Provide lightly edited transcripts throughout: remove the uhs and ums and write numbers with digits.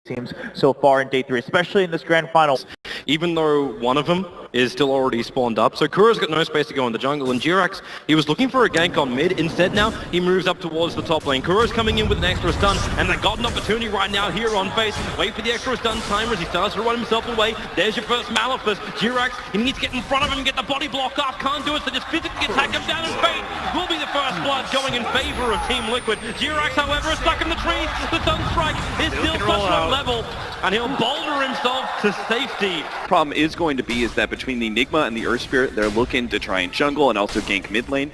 teams so far in day 3, especially in this grand final. Even though one of them is still already spawned up. So Kuro's got no space to go in the jungle, and Jirax, he was looking for a gank on mid. Instead now, he moves up towards the top lane. Kuro's coming in with an extra stun, and they got an opportunity right now here on face. Wait for the extra stun timer as he starts to run himself away. There's your first Malefice. Jirax, he needs to get in front of him and get the body block off. Can't do it, so just physically attack him down, and fate will be the first blood going in favor of Team Liquid. Jirax, however, is stuck in the trees. The Sunstrike is still such low level, and he'll boulder himself to safety. Problem is going to be is that between the Enigma and the Earth Spirit, they're looking to try and jungle and also gank mid lane.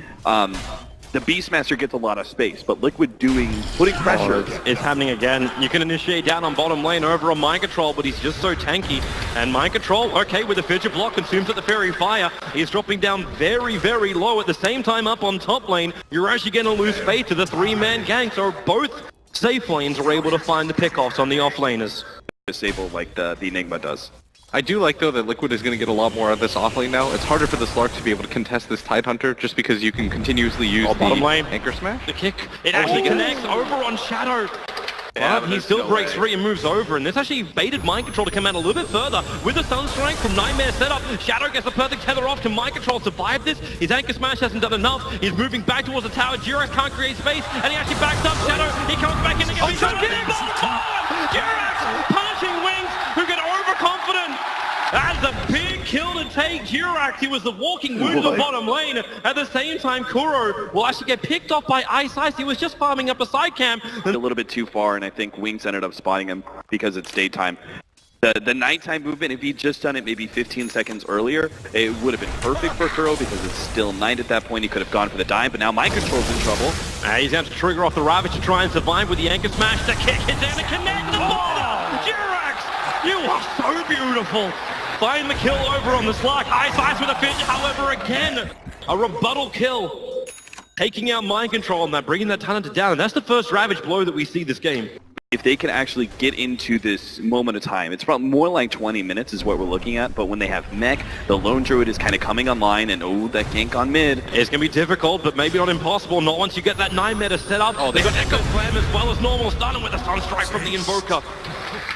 The Beastmaster gets a lot of space, but Liquid putting pressure. It's happening again. You can initiate down on bottom lane over on Mind Control, but he's just so tanky. And Mind Control, okay, with the Fidget Block, consumes at the Fairy Fire. He's dropping down very, very low. At the same time up on top lane, you're actually going to lose fate to the 3-man gang. So both safe lanes are able to find the pickoffs on the off-laners. Disable like the Enigma does. I do like, though, that Liquid is going to get a lot more of this off lane now. It's harder for the Slark to be able to contest this Tidehunter just because you can continuously use the bottom lane Anchor Smash. The kick, it actually connects over on Shadow. Yeah, but he still breaks free and moves over, and this actually baited Mind Control to come out a little bit further with a Sunstrike from Nightmare setup. Shadow gets the perfect tether off to Mind Control, survive this. His Anchor Smash hasn't done enough. He's moving back towards the tower. Jirax can't create space, and he actually backs up Shadow. He comes back in again. Jirax punishing Wings, who get overconfident. That's a big kill to take Jirax. He was the walking wound to the bottom lane. At the same time, Kuro will actually get picked off by Ice. He was just farming up a side camp. A little bit too far, and I think Wings ended up spotting him because it's daytime. The nighttime movement, if he'd just done it maybe 15 seconds earlier, it would have been perfect for Kuro because it's still night at that point. He could have gone for the dive, but now Mind Control's in trouble. He's going to trigger off the Ravage to try and survive with the Anchor Smash. The kick is down to connect the border. Jirax, you are so beautiful. Find the kill over on the Slark. Ice with a fidget, however, again, a rebuttal kill. Taking out Mind Control on that, bringing that Tidehunter down, and that's the first Ravage blow that we see this game. If they can actually get into this moment of time, it's probably more like 20 minutes is what we're looking at, but when they have Mech, the Lone Druid is kind of coming online, and oh, that gank on mid. It's going to be difficult, but maybe not impossible, not once you get that 9-meta set up. Oh, they got Echo Slam as well as normal stun with a Sunstrike from the Invoker.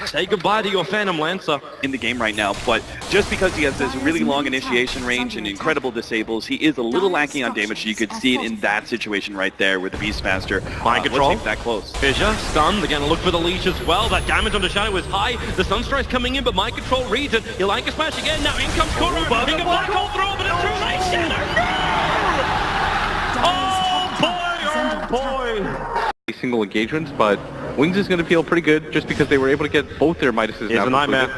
Say goodbye to your Phantom Lancer. In the game right now, but just because he has this really long initiation range and incredible disables, he is a little lacking on damage. You could see it in that situation right there with the Beastmaster. Mind Control. That close. Fissure, stun, they're going to look for the leash as well. That damage on the Shadow is high. The Sunstrike's coming in, but Mind Control reads it. He'll Anchor Smash again. Now in comes Kuro. He can black hole through, but it's too late. Shadow, no! Oh boy! Single engagements, but Wings is going to feel pretty good just because they were able to get both their Midases now. It's a nightmare.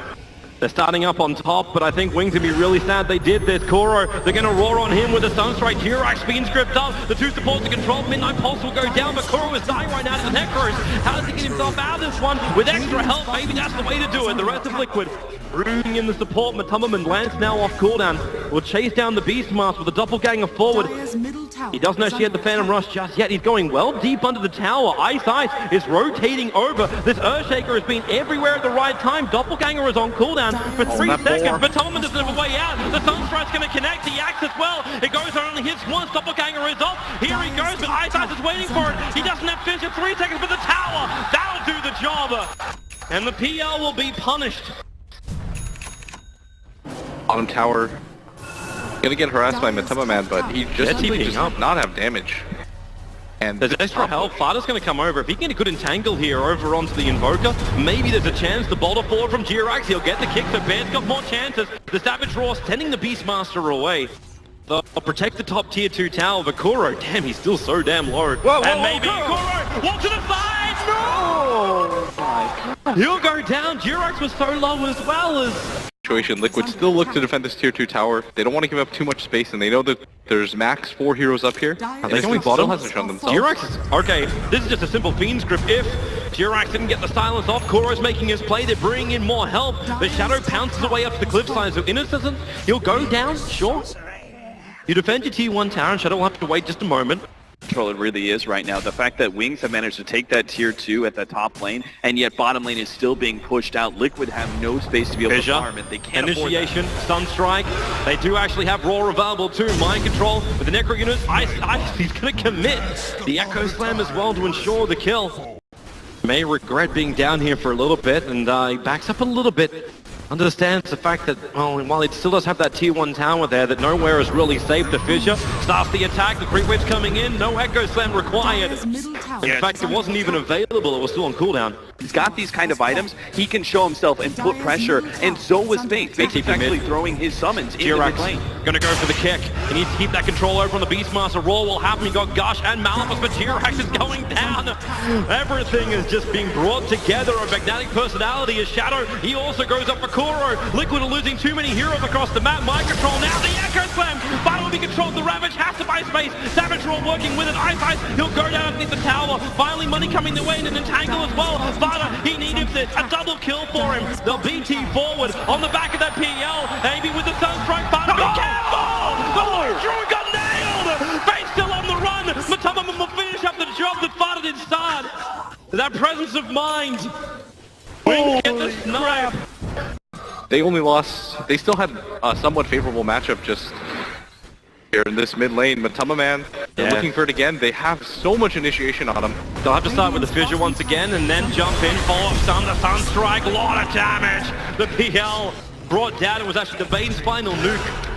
They're starting up on top, but I think Wings would be really sad they did this. Kuro, they're going to roar on him with a Sunstrike. Jirax spin script up. The two supports are controlled. Midnight Pulse will go down, but Kuro is dying right now to the Necros. How does he get himself out of this one? With extra help, maybe that's the way to do it. The rest of Liquid bringing in the support. Matumum and Lance now off cooldown. Will chase down the Beastmaster with a doppelganger forward. He doesn't actually have the Phantom Rush just yet. He's going well deep under the tower. Ice is rotating over. This Earthshaker has been everywhere at the right time. Doppelganger is on cooldown for 3 seconds. Matumum doesn't have a way out. The Sunstrike's going to connect. The Axe as well. It goes on, only hits once. Doppelganger is off. Here he goes, but Ice is waiting for it. He doesn't have fish at 3 seconds, but the tower, that'll do the job. And the PL will be punished. Bottom tower. Gonna get harassed by Matumum Man, but he just simply does not have damage. And there's extra help. Fada's going to come over. If he can get a good entangle here over onto the Invoker, maybe there's a chance. The boulder forward from Jirax, he'll get the kick. So Bear's got more chances. The Savage Roar sending the Beastmaster away. They'll protect the top tier 2 tower. But Kuro, damn, he's still so damn low. And maybe Kuro, walk to the side! No! Oh my God. He'll go down. Jirax was so low as well as... Liquid still look to defend this tier 2 tower. They don't want to give up too much space, and they know that there's max 4 heroes up here. And they still hasn't shown themselves. Jirax, okay, this is just a simple Fiend script. If Jirax didn't get the silence off, Kuro's making his play. They're bringing in more help. The Shadow pounces away up to the cliffside, so Innocent, he'll go down, sure. You defend your tier 1 tower, and Shadow will have to wait just a moment. Control it really is right now. The fact that Wings have managed to take that tier 2 at the top lane, and yet bottom lane is still being pushed out. Liquid have no space to be able to farm it. They can't Initiation, Sunstrike. They do actually have Roar available too. Mind Control with the Necro unit. Ice, he's going to commit the Echo Slam as well to ensure the kill. May regret being down here for a little bit, and he backs up a little bit. Understands the fact that, well, while it still does have that tier 1 tower there, that nowhere is really safe. The Fissure starts the attack, the creep wave's coming in, no Echo Slam required. In fact, it wasn't even available, it was still on cooldown. He's got these kind of items, he can show himself and put pressure, and so was Faith. Faith is actually throwing his summons into the lane. Gonna go for the kick. He needs to keep that control over on the Beastmaster. Roar will happen. You got Gush and Malphus, but Jirax is going down. Everything is just being brought together. A magnetic personality is Shadow. He also goes up for Kuro. Liquid are losing too many heroes across the map. Mind control now. The Echo Slam. Final will be controlled. The Ravage has to buy space. Savage Roar working with it. Ice. He'll go down underneath the tower. Finally, money coming the way and an entangle as well. Vada, he needed this. A double kill for him. They'll BT forward on the back of that PL. Maybe with the Sunstrike. Vada, be careful! The Drew got nailed! Fate's still on the run! Matama will finish up the job that Vada did start. That presence of mind. Wing get the snipe. They only lost, they still had a somewhat favorable matchup just here in this mid lane. Matama Man, they're looking for it again. They have so much initiation on them. They'll have to start with the Fissure once again and then jump in, follow up the Sunstrike, a lot of damage. The PL brought down, it was actually the Bane's final nuke.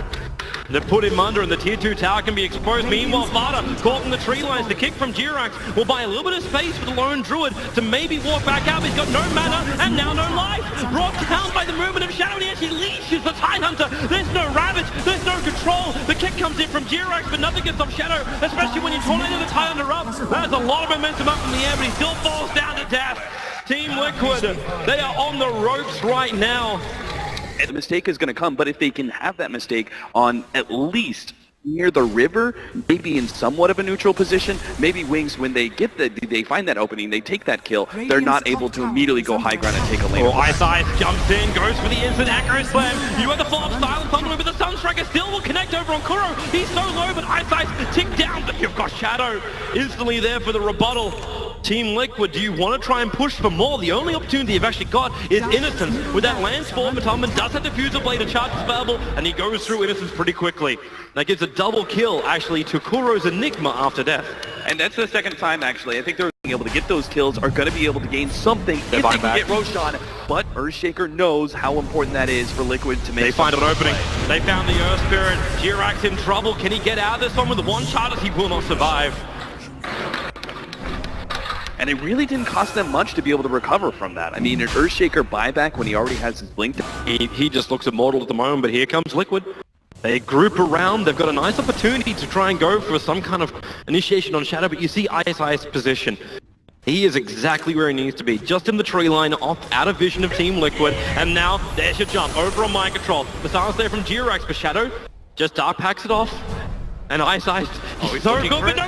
They put him under and the tier 2 tower can be exposed. Meanwhile, Vada caught in the tree lines. The kick from Jirax will buy a little bit of space for the lone druid to maybe walk back out. He's got no mana and now no life. Brought down by the movement of Shadow, and he actually leashes the Tidehunter. There's no Ravage, there's no control. The kick comes in from Jirax, but nothing gets off Shadow, especially when you tornado the Tidehunter up. There's a lot of momentum up in the air, but he still falls down to death. Team Liquid, they are on the ropes right now. The mistake is going to come, but if they can have that mistake on at least near the river, maybe in somewhat of a neutral position, maybe Wings, when they get they find that opening, they take that kill, they're not able to immediately go high ground and take a lane. Ice jumps in, goes for the instant Echo Slam. You have the follow-up Silence on him, but the Sunstriker still will connect over on Kuro. He's so low, but Ice tick down, but you've got Shadow instantly there for the rebuttal. Team Liquid, do you want to try and push for more? The only opportunity you've actually got is Innocence. With that Landsfall, Matama does have Diffuser Blade, a charge is available, and he goes through Innocence pretty quickly. That gives a double kill, actually, to Kuro's Enigma after death. And that's the second time, actually. I think they're being able to get those kills, are going to be able to gain something if they can get Roshan. But Earthshaker knows how important that is for Liquid to make. They find an opening. They found the Earth Spirit. Jirax in trouble. Can he get out of this one with the one shot? He will not survive. And it really didn't cost them much to be able to recover from that. I mean, an Earthshaker buyback when he already has his blink. He just looks immortal at the moment, but here comes Liquid. They group around, they've got a nice opportunity to try and go for some kind of initiation on Shadow, but you see Ice's position. He is exactly where he needs to be, just in the tree line, off out of vision of Team Liquid, and now there's your jump, over on mind control. The silence there from Jirax, but Shadow just dark packs it off. And Ice, he's so good, but no,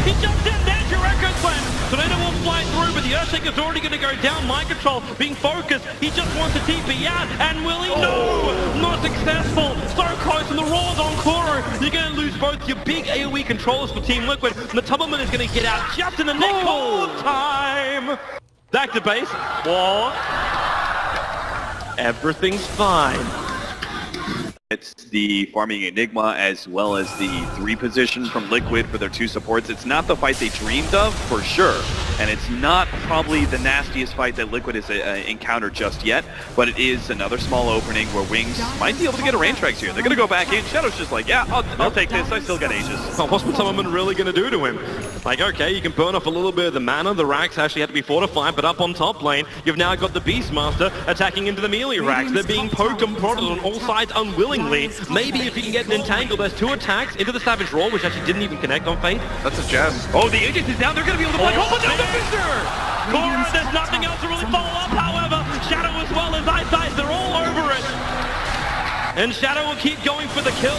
he jumps in, there's your Echo Slam. Tornado will fly through, but the Earthshaker's already going to go down. Mind control, being focused. He just wants to TP out, and will he? No! Not successful. So close, and the Roar's on Kuro. You're going to lose both your big AoE controllers for Team Liquid. The Tubberman is going to get out just in the nick of time. Back to base. Wall. Everything's fine. It's the farming Enigma as well as the 3 position from Liquid for their 2 supports. It's not the fight they dreamed of, for sure. And it's not probably the nastiest fight that Liquid has encountered just yet, but it is another small opening where Wings might be able to get a range tracks here. They're going to go back in. Shadow's just like, yeah, I'll take this. I still got Aegis. Well, what's Matama really going to do to him? Like, okay, you can burn off a little bit of the mana. The racks actually had to be fortified, but up on top lane, you've now got the Beastmaster attacking into the melee racks. They're being poked and prodded on all sides unwillingly. Maybe if you can get an entangle, there's 2 attacks into the Savage Roar, which actually didn't even connect on Fate. That's a gem. Oh, the Aegis is down. They're going to be able to play. Oh, down the Fissure! Kuro, there's nothing else to really follow up, however. Shadow as well as Ice, they're all over it. And Shadow will keep going for the kill.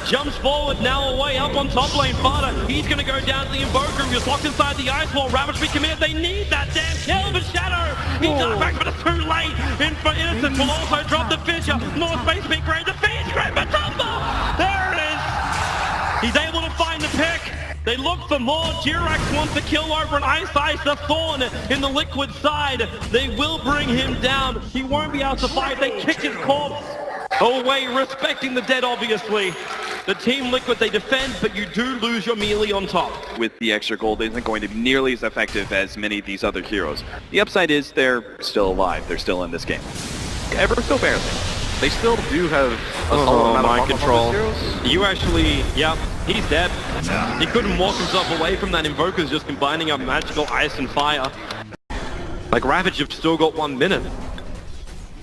Jumps forward, now away up on top lane. Vada, he's going to go down to the Invoker. He was locked inside the Ice Wall. Ravage be committed. They need that damn kill, but Shadow, he died back, but it's too late. In for Innocence will also drop the Fissure. More space being created. The Feed's great, but there it is. He's able to find the pick. They look for more. Jirax wants to kill over an Ice, the Thorn in the Liquid side. They will bring him down. He won't be able to fight. They kick his corpse away, respecting the dead, obviously. The Team Liquid, they defend, but you do lose your melee on top. With the extra gold isn't going to be nearly as effective as many of these other heroes. The upside is they're still alive. They're still in this game. Ever so barely. They still do have a solid amount of mind armor control. on these heroes. You actually, yeah, he's dead. He couldn't walk himself away from that. Invoker's just combining up magical ice and fire. Like Ravage have still got 1 minute.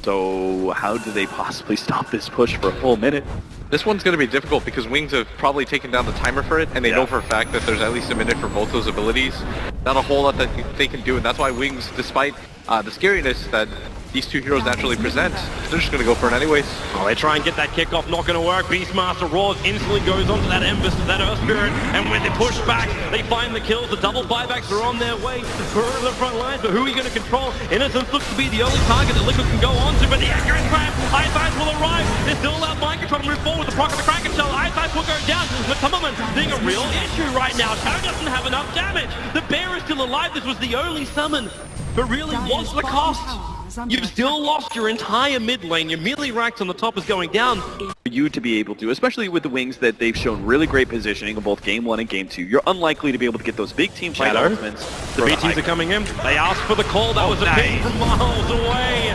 So how do they possibly stop this push for a full minute? This one's going to be difficult because Wings have probably taken down the timer for it, and they know for a fact that there's at least a minute for both those abilities. Not a whole lot that they can do, and that's why Wings, despite the scariness that these two heroes naturally present, they're just going to go for it anyways. Oh, they try and get that kickoff, not going to work. Beastmaster roars, instantly goes onto that Embers, that Earth Spirit, and when they push back, they find the kills. The double buybacks are on their way for the front lines, but who are you going to control? Innocence looks to be the only target that Liquid can go on to, but the accurate trap, Ice Ice will arrive. They still allow mind control to move forward. The proc of the Kraken Shell, Ice Ice will go down. McTummerman being a real issue right now. Shadow doesn't have enough damage. The bear is still alive. This was the only summon, but really, what's the cost? You've still lost your entire mid lane. Your melee racks on the top is going down. For you to be able to, especially with the Wings that they've shown really great positioning in both Game 1 and Game 2, you're unlikely to be able to get those big team fight Shadow. elements. The BTs are coming in. They asked for the call. That was a ping from miles away.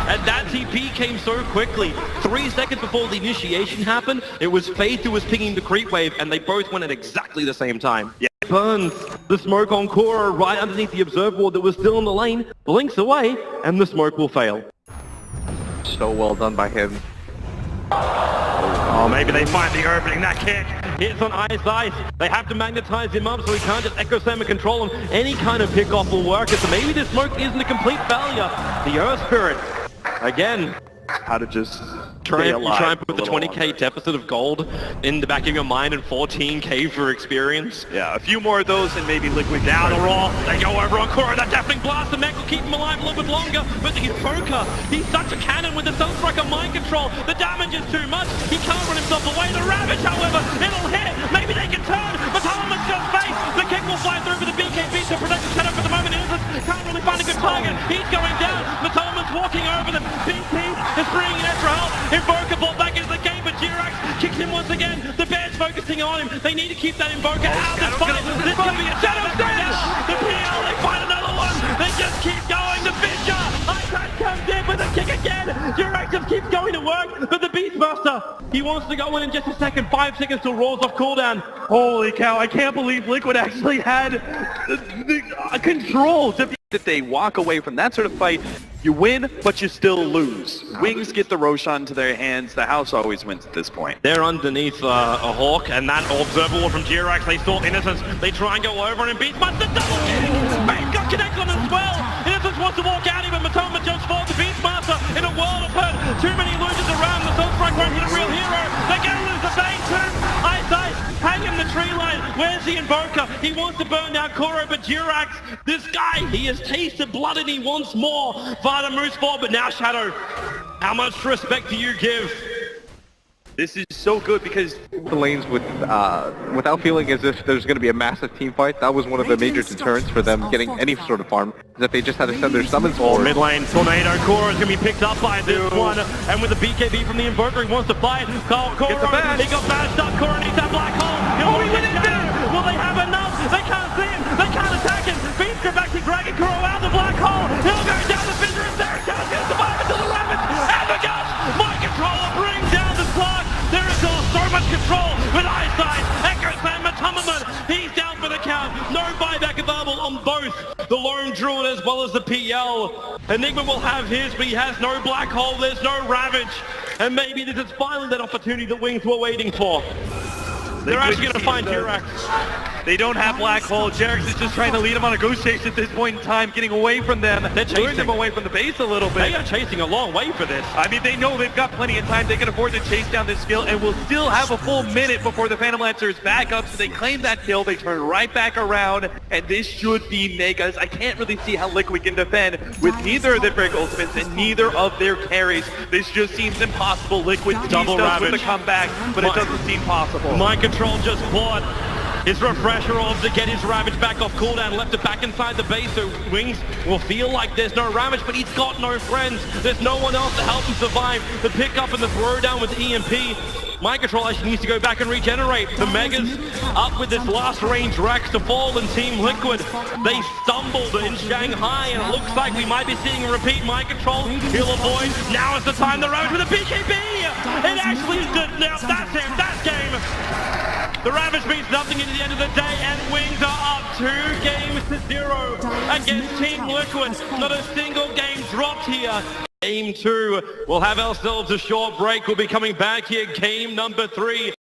And that TP came so quickly. 3 seconds before the initiation happened, it was Faith who was pinging the creep wave, and they both went at exactly the same time. Yeah. Burns the smoke on Korra right underneath the observer ward that was still in the lane, blinks away, and the smoke will fail. So well done by him. Oh, maybe they find the opening. That kick hits on Ice. They have to magnetize him up so he can't just Echo Slam and control him. Any kind of pickoff will work, so maybe this smoke isn't a complete failure. The Earth Spirit, again, How to just try stay alive and put a the little 20k longer. deficit of gold in the back of your mind and 14k for experience. Yeah, a few more of those and maybe Liquid Down the can raw, they go over on Korra, that deafening blast, the mech will keep him alive a little bit longer, but the Invoker, he's such a cannon with the Sunstriker mind control, the damage is too much, he can't run himself away, the Ravage, however, it'll hit, maybe they can turn, but Holloman's just face, the kick will fly through with the BKB to protect the Shadow for the moment, Innocence can't really find a good target, he's going down, Matolman's walking over them, BT is bringing in extra help, Invoker ball back into the game, but Jirax kicks him once again, the Bears focusing on him, they need to keep that Invoker out of this fight, this could be a Shadow down, the PL, they find another one, they just keep going, the Fisher, Ice comes in with a kick again, Jirax just keeps going to work, but the Beastmaster, he wants to go in just a second, 5 seconds till Roars off cooldown. Holy cow, I can't believe Liquid actually had the control to be... If they walk away from that sort of fight, you win, but you still lose. Wings get the Roshan to their hands. The house always wins at this point. They're underneath a Hawk, and that Observer Ward from Jirax, they saw Innocence, they try and go over and Beastmaster double kick! Bang, got connect on as well! Innocence wants to walk out even, Matoma jumps forward to Beastmaster in a world of hurt. Too many losers around, the Sunstrike won't hit a real hero. They're gonna lose the Bane too! Ice, hang him the tree line. Where's the Invoker? He wants to burn down Kuro, but Jirax, this guy, he has tasted blood and he wants more. Vada moves forward, but now Shadow. How much respect do you give? This is so good because The lanes without feeling as if there's going to be a massive team fight. That was one of the major deterrents for them getting any sort of farm, is that they just had to send their summons forward. Mid lane, Tornado, Korra is going to be picked up by this one, and with the BKB from the Invoker, he wants to fly it. Korra, he got bashed up, Korra needs that black hole. He'll win it down. Will they have enough? They can't see him, they can't attack him. Beast go back to dragging Korra out of the black hole. He'll go down, the Fissure is there, can't get survive until the Ravage. And the guts, mind controller brings down the clock. There is still so much control with Eyesight, Echo Slam, Matamaman, he's down for the count. No buyback available on both the Lone Druid as well as the PL. Enigma will have his, but he has no black hole, there's no Ravage. And maybe this is finally that opportunity that Wings were waiting for. They're actually going to find Jirax. They don't have Black Hole. Jirax is just trying to lead him on a goose chase at this point in time, getting away from them. They're chasing luring them away from the base a little They bit. are chasing a long way for this. I mean, they know they've got plenty of time. They can afford to chase down this kill and will still have a full minute before the Phantom Lancer is back up. So they claim that kill. They turn right back around, and this should be Negas. I can't really see how Liquid can defend with neither of their break ultimates and neither of their carries. This just seems impossible. Liquid Double does with Ravage. the comeback, but it doesn't seem possible. Mind Control just bought his refresher off to get his Ravage back off cooldown, left it back inside the base, so Wings will feel like there's no Ravage, but he's got no friends. There's no one else to help him survive. The pickup and the throwdown with EMP. Mind Control actually needs to go back and regenerate. The Megas up with this last range Rex to fall, and Team Liquid, they stumbled in Shanghai, and it looks like we might be seeing a repeat. Mind Control, he'll avoid. Now is the time, the Ravage with a BKB! It actually is good. Now that's him, that's game. The Ravage means nothing at the end of the day, and Wings are up 2-0 against Team Liquid. Not a single game dropped here. Game 2, we'll have ourselves a short break. We'll be coming back here, game number 3.